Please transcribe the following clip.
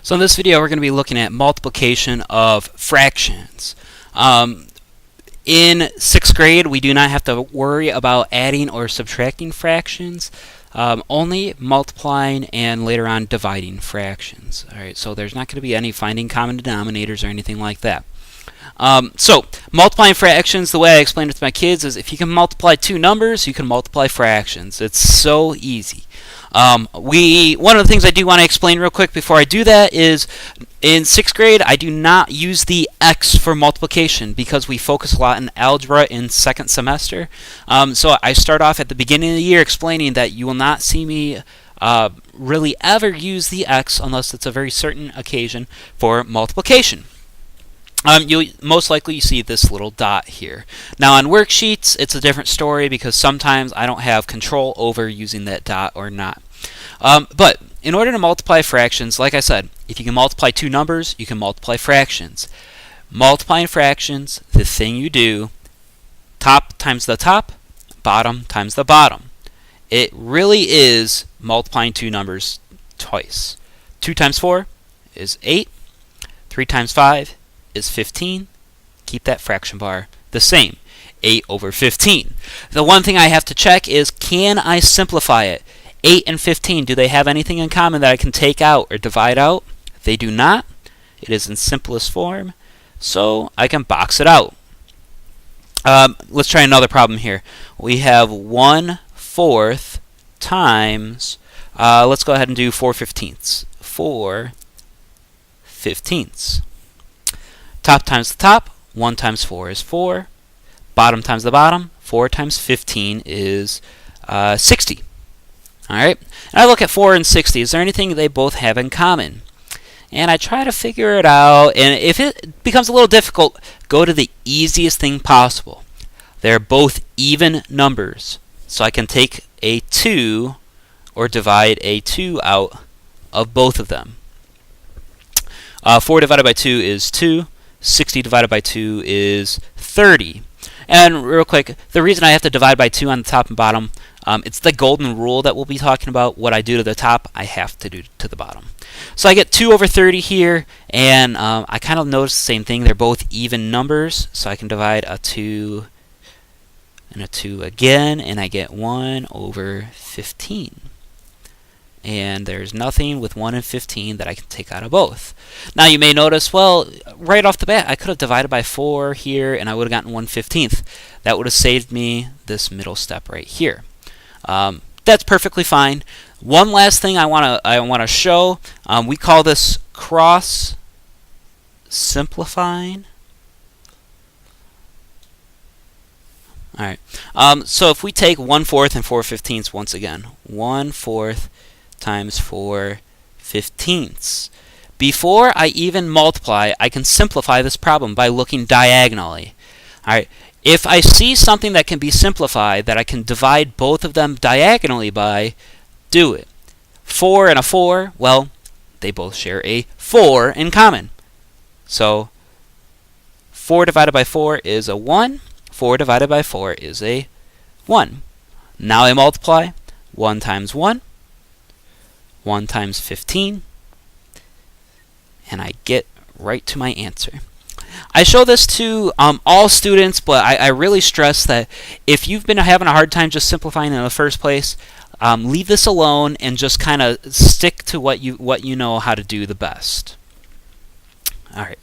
So in this video we're going to be looking at multiplication of fractions. In 6th grade we do not have to worry about adding or subtracting fractions, only multiplying and later on dividing fractions. Alright, so there's not going to be any finding common denominators or anything like that. So multiplying fractions, the way I explain it to my kids is if you can multiply two numbers, you can multiply fractions. It's so easy. One of the things I do want to explain real quick before I do that is in 6th grade I do not use the x for multiplication because we focus a lot in algebra in 2nd semester. So I start off at the beginning of the year explaining that you will not see me really ever use the x unless it's a very certain occasion for multiplication. You'll most likely see this little dot here. Now on worksheets it's a different story because sometimes I don't have control over using that dot or not. But in order to multiply fractions, like I said, if you can multiply two numbers, you can multiply fractions. Multiplying fractions, the thing you do, top times the top, bottom times the bottom. It really is multiplying two numbers twice. 2 times 4 is 8. 3 times 5 is 15. Keep that fraction bar the same. 8 over 15. The one thing I have to check is, can I simplify it? 8 and 15, do they have anything in common that I can take out or divide out? They do not. It is in simplest form, so I can box it out. Let's try another problem here. We have 1/4 times, let's go ahead and do 4/15. 4/15. Top times the top, 1 times 4 is 4. Bottom times the bottom, 4 times 15 is 60. Alright, and I look at 4 and 60. Is there anything they both have in common? And I try to figure it out, and if it becomes a little difficult, go to the easiest thing possible. They're both even numbers, so I can take a 2 or divide a 2 out of both of them. 4 divided by 2 is 2. 60 divided by 2 is 30. And real quick, the reason I have to divide by 2 on the top and bottom, it's the golden rule that we'll be talking about. What I do to the top, I have to do to the bottom. So I get 2 over 30 here, and I kind of notice the same thing. They're both even numbers, so I can divide a 2 and a 2 again, and I get 1 over 15. And there's nothing with 1 and 15 that I can take out of both. Now you may notice, well, right off the bat, I could have divided by 4 here, and I would have gotten 1/15. That would have saved me this middle step right here. That's perfectly fine. One last thing I want to show. We call this cross simplifying. All right. So if we take 1/4 and 4/15 once again, 1/4 times 4/15. Before I even multiply, I can simplify this problem by looking diagonally. Alright, if I see something that can be simplified, that I can divide both of them diagonally by, do it. 4 and a 4, well, they both share a 4 in common. So 4 divided by 4 is a 1. 4 divided by 4 is a 1. Now I multiply. 1 times 1. 1 times 15, and I get right to my answer. I show this to all students, but I really stress that if you've been having a hard time just simplifying in the first place, leave this alone and just kind of stick to what you know how to do the best. All right.